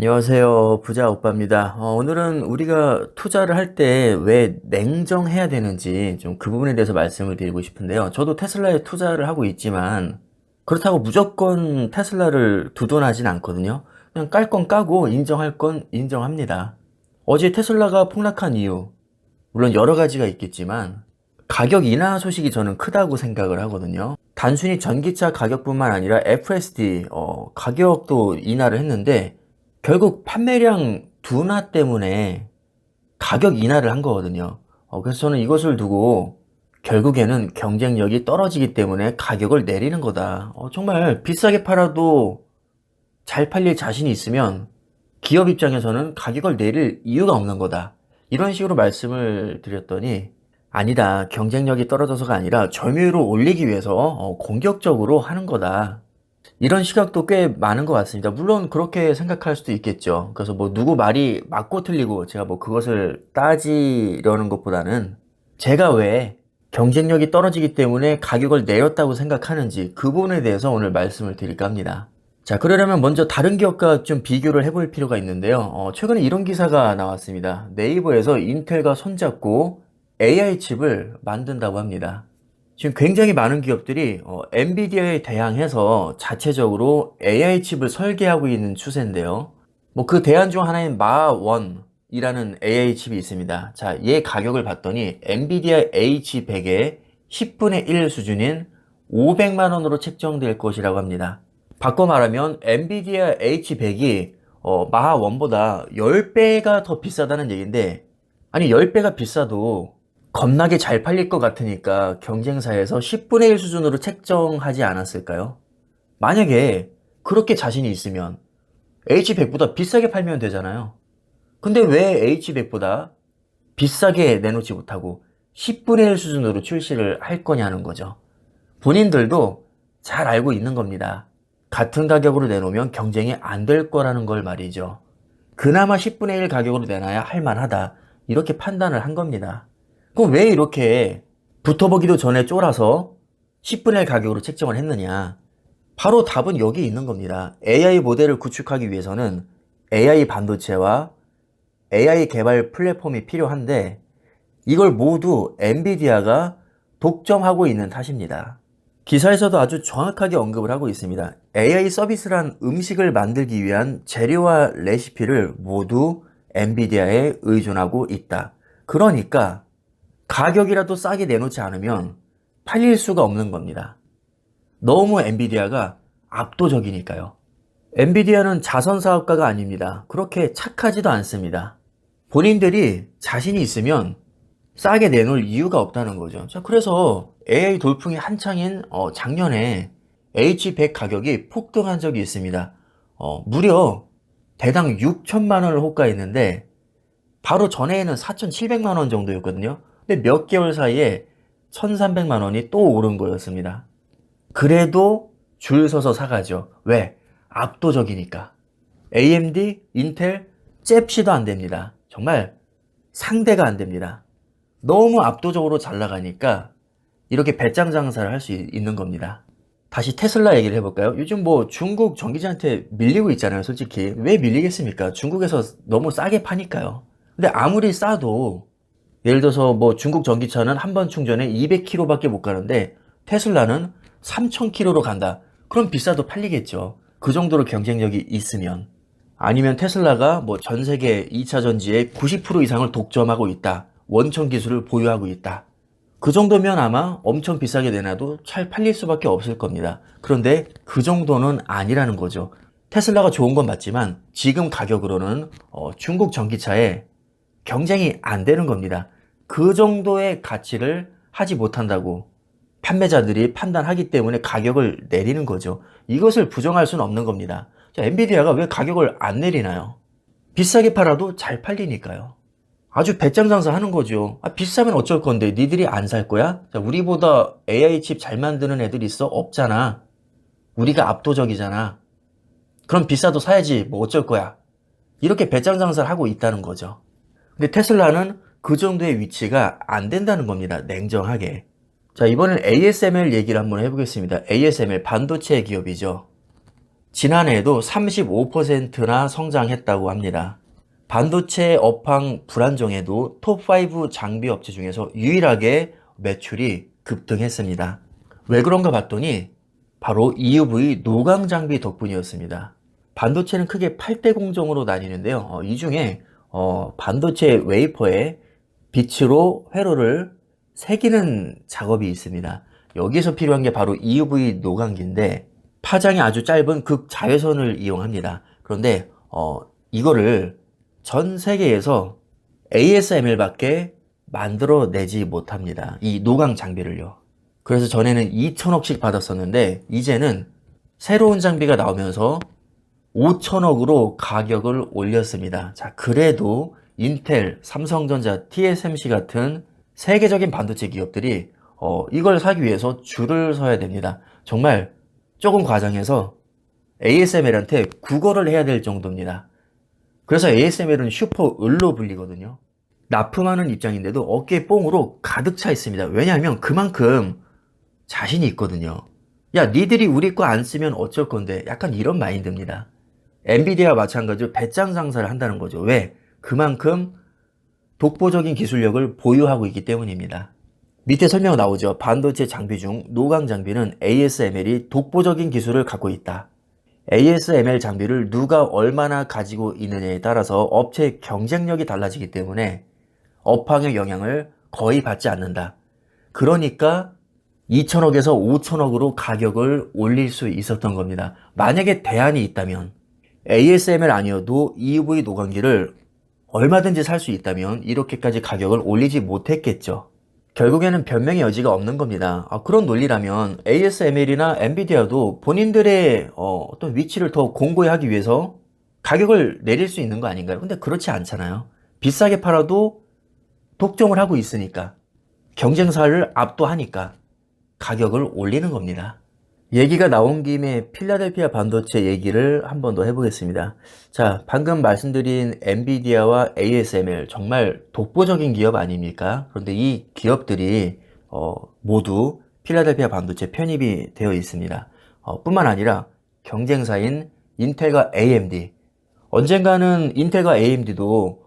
안녕하세요. 부자 오빠입니다. 오늘은 우리가 투자를 할 때 왜 냉정해야 되는지 좀 그 부분에 대해서 말씀을 드리고 싶은데요. 저도 테슬라에 투자를 하고 있지만 그렇다고 무조건 테슬라를 두둔하진 않거든요. 그냥 깔 건 까고 인정할 건 인정합니다. 어제 테슬라가 폭락한 이유, 물론 여러 가지가 있겠지만 가격 인하 소식이 저는 크다고 생각을 하거든요. 단순히 전기차 가격뿐만 아니라 FSD 가격도 인하를 했는데 결국 판매량 둔화 때문에 가격 인하를 한 거거든요. 그래서 저는 이것을 두고 결국에는 경쟁력이 떨어지기 때문에 가격을 내리는 거다. 정말 비싸게 팔아도 잘 팔릴 자신이 있으면 기업 입장에서는 가격을 내릴 이유가 없는 거다. 이런 식으로 말씀을 드렸더니 아니다. 경쟁력이 떨어져서가 아니라 점유율을 올리기 위해서 공격적으로 하는 거다. 이런 시각도 꽤 많은 것 같습니다. 물론 그렇게 생각할 수도 있겠죠. 그래서 뭐 누구 말이 맞고 틀리고 제가 뭐 그것을 따지려는 것보다는 제가 왜 경쟁력이 떨어지기 때문에 가격을 내렸다고 생각하는지 그 부분에 대해서 오늘 말씀을 드릴까 합니다. 자, 그러려면 먼저 다른 기업과 좀 비교를 해볼 필요가 있는데요. 최근에 이런 기사가 나왔습니다. 네이버에서 인텔과 손잡고 AI 칩을 만든다고 합니다. 지금 굉장히 많은 기업들이 엔비디아에 대항해서 자체적으로 AI 칩을 설계하고 있는 추세인데요. 뭐 그 대안 중 하나인 마원이라는 AI 칩이 있습니다. 자, 얘 가격을 봤더니 엔비디아 H100의 10분의 1 수준인 500만 원으로 책정될 것이라고 합니다. 바꿔 말하면 엔비디아 H100이 마원보다 10배가 더 비싸다는 얘기인데, 아니 10배가 비싸도 겁나게 잘 팔릴 것 같으니까 경쟁사에서 10분의 1 수준으로 책정하지 않았을까요? 만약에 그렇게 자신이 있으면 H100보다 비싸게 팔면 되잖아요. 근데 왜 H100보다 비싸게 내놓지 못하고 10분의 1 수준으로 출시를 할 거냐는 거죠. 본인들도 잘 알고 있는 겁니다. 같은 가격으로 내놓으면 경쟁이 안 될 거라는 걸 말이죠. 그나마 10분의 1 가격으로 내놔야 할 만하다. 이렇게 판단을 한 겁니다. 그럼 왜 이렇게 붙어보기도 전에 쫄아서 10분의 1 가격으로 책정을 했느냐? 바로 답은 여기 있는 겁니다. AI 모델을 구축하기 위해서는 AI 반도체와 AI 개발 플랫폼이 필요한데 이걸 모두 엔비디아가 독점하고 있는 탓입니다. 기사에서도 아주 정확하게 언급을 하고 있습니다. AI 서비스란 음식을 만들기 위한 재료와 레시피를 모두 엔비디아에 의존하고 있다. 그러니까 가격이라도 싸게 내놓지 않으면 팔릴 수가 없는 겁니다. 너무 엔비디아가 압도적이니까요. 엔비디아는 자선 사업가가 아닙니다. 그렇게 착하지도 않습니다. 본인들이 자신이 있으면 싸게 내놓을 이유가 없다는 거죠. 자, 그래서 AI 돌풍이 한창인 작년에 H100 가격이 폭등한 적이 있습니다. 무려 대당 6천만 원을 호가했는데 바로 전에는 4,700만 원 정도였거든요. 근데 몇 개월 사이에 1,300만 원이 또 오른 거였습니다. 그래도 줄 서서 사가죠. 왜? 압도적이니까. AMD, 인텔, 잽시도 안 됩니다. 정말 상대가 안 됩니다. 너무 압도적으로 잘 나가니까 이렇게 배짱 장사를 할 수 있는 겁니다. 다시 테슬라 얘기를 해볼까요? 요즘 뭐 중국 전기차한테 밀리고 있잖아요, 솔직히. 왜 밀리겠습니까? 중국에서 너무 싸게 파니까요. 근데 아무리 싸도 예를 들어서 뭐 중국 전기차는 한 번 충전에 200km밖에 못 가는데 테슬라는 3000km로 간다. 그럼 비싸도 팔리겠죠. 그 정도로 경쟁력이 있으면. 아니면 테슬라가 뭐 전 세계 2차 전지의 90% 이상을 독점하고 있다. 원천 기술을 보유하고 있다. 그 정도면 아마 엄청 비싸게 내놔도 잘 팔릴 수밖에 없을 겁니다. 그런데 그 정도는 아니라는 거죠. 테슬라가 좋은 건 맞지만 지금 가격으로는 중국 전기차에 경쟁이 안 되는 겁니다. 그 정도의 가치를 하지 못한다고 판매자들이 판단하기 때문에 가격을 내리는 거죠. 이것을 부정할 수는 없는 겁니다. 자, 엔비디아가 왜 가격을 안 내리나요? 비싸게 팔아도 잘 팔리니까요. 아주 배짱장사 하는 거죠. 비싸면 어쩔 건데 니들이 안 살 거야? 자, 우리보다 AI 칩 잘 만드는 애들 있어? 없잖아. 우리가 압도적이잖아. 그럼 비싸도 사야지. 뭐 어쩔 거야. 이렇게 배짱장사를 하고 있다는 거죠. 근데 테슬라는 그 정도의 위치가 안 된다는 겁니다. 냉정하게. 자, 이번엔 ASML 얘기를 한번 해보겠습니다. ASML 반도체 기업이죠. 지난해에도 35%나 성장했다고 합니다. 반도체 업황 불안정에도 톱5 장비 업체 중에서 유일하게 매출이 급등했습니다. 왜 그런가 봤더니 바로 EUV 노광 장비 덕분이었습니다. 반도체는 크게 8대 공정으로 나뉘는데요. 이 중에 반도체 웨이퍼에 빛으로 회로를 새기는 작업이 있습니다. 여기서 필요한 게 바로 EUV 노광기인데 파장이 아주 짧은 극자외선을 이용합니다. 그런데 이거를 전 세계에서 ASML밖에 만들어내지 못합니다. 이 노광 장비를요. 그래서 전에는 2천억씩 받았었는데 이제는 새로운 장비가 나오면서 5천억으로 가격을 올렸습니다. 자, 그래도 인텔, 삼성전자, TSMC 같은 세계적인 반도체 기업들이 이걸 사기 위해서 줄을 서야 됩니다. 정말 조금 과장해서 ASML한테 국어를 해야 될 정도입니다. 그래서 ASML은 슈퍼 을로 불리거든요. 납품하는 입장인데도 어깨에 뽕으로 가득 차 있습니다. 왜냐하면 그만큼 자신이 있거든요. 야, 니들이 우리 거 안 쓰면 어쩔 건데, 약간 이런 마인드입니다. 엔비디아와 마찬가지로 배짱 장사를 한다는 거죠. 왜? 그만큼 독보적인 기술력을 보유하고 있기 때문입니다. 밑에 설명 나오죠. 반도체 장비 중 노광 장비는 ASML이 독보적인 기술을 갖고 있다. ASML 장비를 누가 얼마나 가지고 있느냐에 따라서 업체의 경쟁력이 달라지기 때문에 업황의 영향을 거의 받지 않는다. 그러니까 2천억에서 5천억으로 가격을 올릴 수 있었던 겁니다. 만약에 대안이 있다면 ASML 아니어도 EUV 노광기를 얼마든지 살 수 있다면 이렇게까지 가격을 올리지 못했겠죠. 결국에는 변명의 여지가 없는 겁니다. 그런 논리라면 ASML이나 엔비디아도 본인들의 어떤 위치를 더 공고히 하기 위해서 가격을 내릴 수 있는 거 아닌가요? 근데 그렇지 않잖아요. 비싸게 팔아도 독점을 하고 있으니까, 경쟁사를 압도하니까 가격을 올리는 겁니다. 얘기가 나온 김에 필라델피아 반도체 얘기를 한 번 더 해보겠습니다. 자, 방금 말씀드린 엔비디아와 ASML 정말 독보적인 기업 아닙니까? 그런데 이 기업들이 모두 필라델피아 반도체 편입이 되어 있습니다. 뿐만 아니라 경쟁사인 인텔과 AMD, 언젠가는 인텔과 AMD도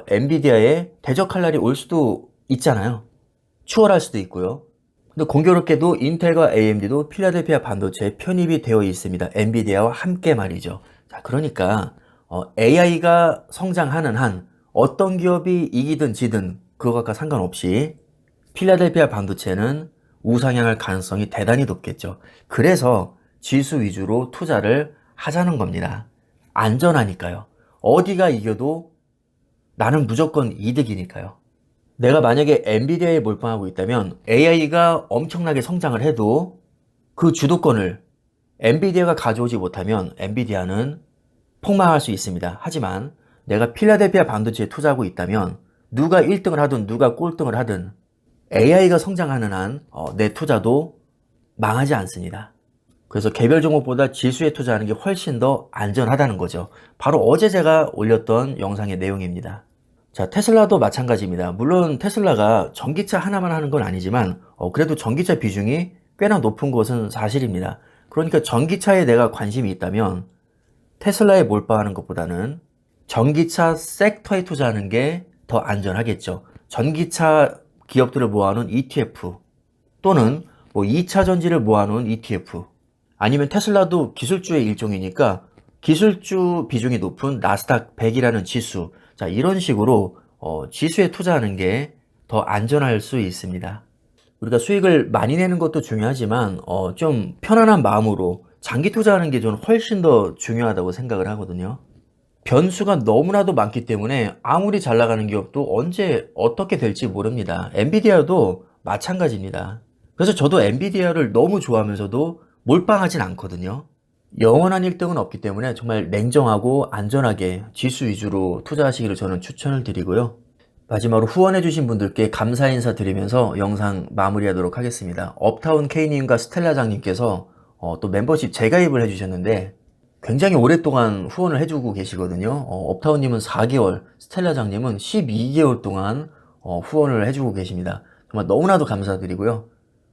엔비디아에 대적할 날이 올 수도 있잖아요. 추월할 수도 있고요. 근데 공교롭게도 인텔과 AMD도 필라델피아 반도체에 편입이 되어 있습니다. 엔비디아와 함께 말이죠. 자, 그러니까 AI가 성장하는 한 어떤 기업이 이기든 지든 그것과 상관없이 필라델피아 반도체는 우상향할 가능성이 대단히 높겠죠. 그래서 지수 위주로 투자를 하자는 겁니다. 안전하니까요. 어디가 이겨도 나는 무조건 이득이니까요. 내가 만약에 엔비디아에 몰빵하고 있다면 AI가 엄청나게 성장을 해도 그 주도권을 엔비디아가 가져오지 못하면 엔비디아는 폭망할 수 있습니다. 하지만 내가 필라델피아 반도체에 투자하고 있다면 누가 1등을 하든 누가 꼴등을 하든 AI가 성장하는 한 내 투자도 망하지 않습니다. 그래서 개별 종목보다 지수에 투자하는 게 훨씬 더 안전하다는 거죠. 바로 어제 제가 올렸던 영상의 내용입니다. 자, 테슬라도 마찬가지입니다. 물론 테슬라가 전기차 하나만 하는 건 아니지만 그래도 전기차 비중이 꽤나 높은 것은 사실입니다. 그러니까 전기차에 내가 관심이 있다면 테슬라에 몰빵하는 것보다는 전기차 섹터에 투자하는 게 더 안전하겠죠. 전기차 기업들을 모아놓은 ETF 또는 2차 전지를 모아놓은 ETF, 아니면 테슬라도 기술주의 일종이니까 기술주 비중이 높은 나스닥 100이라는 지수, 자, 이런 식으로 지수에 투자하는 게 더 안전할 수 있습니다. 우리가 수익을 많이 내는 것도 중요하지만 좀 편안한 마음으로 장기 투자하는 게 저는 훨씬 더 중요하다고 생각을 하거든요. 변수가 너무나도 많기 때문에 아무리 잘 나가는 기업도 언제 어떻게 될지 모릅니다. 엔비디아도 마찬가지입니다. 그래서 저도 엔비디아를 너무 좋아하면서도 몰빵하진 않거든요. 영원한 1등은 없기 때문에 정말 냉정하고 안전하게 지수 위주로 투자하시기를 저는 추천을 드리고요. 마지막으로 후원해주신 분들께 감사 인사 드리면서 영상 마무리하도록 하겠습니다. 업타운 K님과 스텔라장님께서 또 멤버십 재가입을 해주셨는데 굉장히 오랫동안 후원을 해주고 계시거든요. 업타운님은 4개월, 스텔라장님은 12개월 동안 후원을 해주고 계십니다. 정말 너무나도 감사드리고요.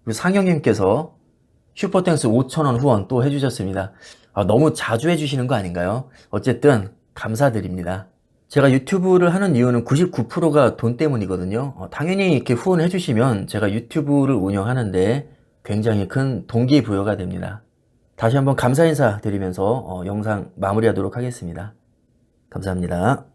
그리고 상영님께서 슈퍼땡스 5,000원 후원 또 해주셨습니다. 너무 자주 해주시는 거 아닌가요? 어쨌든 감사드립니다. 제가 유튜브를 하는 이유는 99%가 돈 때문이거든요. 당연히 이렇게 후원해 주시면 제가 유튜브를 운영하는데 굉장히 큰 동기부여가 됩니다. 다시 한번 감사 인사 드리면서 영상 마무리하도록 하겠습니다. 감사합니다.